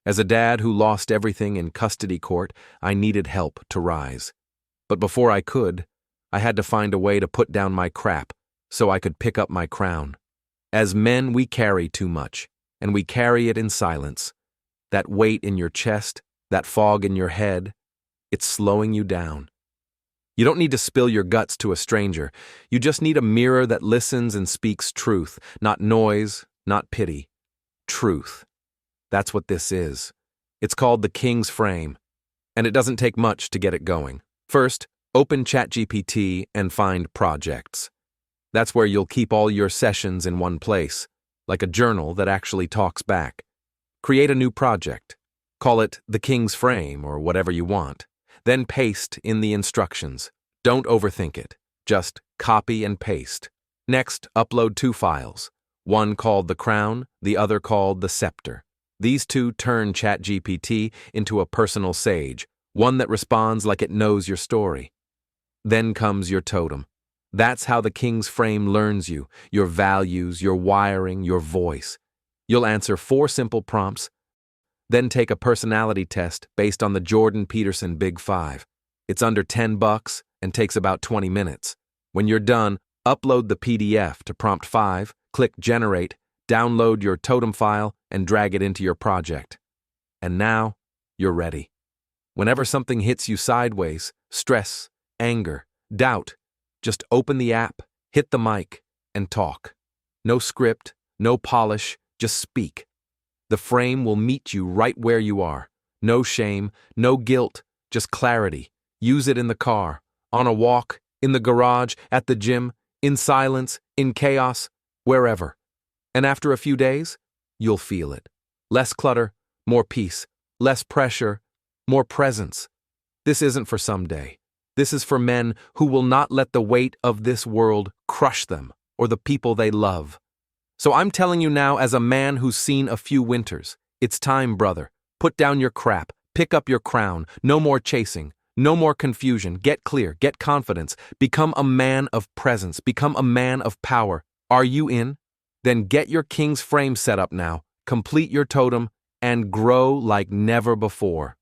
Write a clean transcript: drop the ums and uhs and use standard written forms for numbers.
As a dad who lost everything in custody court, I needed help to rise. But before I could, I had to find a way to put down my crap so I could pick up my crown. As men, we carry too much, and we carry it in silence. That weight in your chest, that fog in your head, it's slowing you down. You don't need to spill your guts to a stranger. You just need a mirror that listens and speaks truth, not noise, not pity. Truth. That's what this is. It's called the King's Frame, and it doesn't take much to get it going. First, open ChatGPT and find projects. That's where you'll keep all your sessions in one place, like a journal that actually talks back. Create a new project. Call it the King's Frame or whatever you want. Then paste in the instructions. Don't overthink it. Just copy and paste. Next, upload 2 files. One called the Crown, the other called the Scepter. These 2 turn ChatGPT into a personal sage, one that responds like it knows your story. Then comes your totem. That's how the King's Frame learns you, your values, your wiring, your voice. You'll answer 4 simple prompts, then take a personality test based on the Jordan Peterson Big 5. It's under $10 and takes about 20 minutes. When you're done, upload the PDF to prompt 5, click Generate, download your totem file, and drag it into your project. And now, you're ready. Whenever something hits you sideways, stress, anger, doubt, just open the app, hit the mic, and talk. No script, no polish, just speak. The frame will meet you right where you are. No shame, no guilt, just clarity. Use it in the car, on a walk, in the garage, at the gym, in silence, in chaos, wherever. And after a few days, you'll feel it. Less clutter, more peace, less pressure, more presence. This isn't for someday. This is for men who will not let the weight of this world crush them or the people they love. So I'm telling you now as a man who's seen a few winters, it's time, brother. Put down your crap, pick up your crown, no more chasing, no more confusion, get clear, get confidence, become a man of presence, become a man of power. Are you in? Then get your King's Frame set up now, complete your totem, and grow like never before.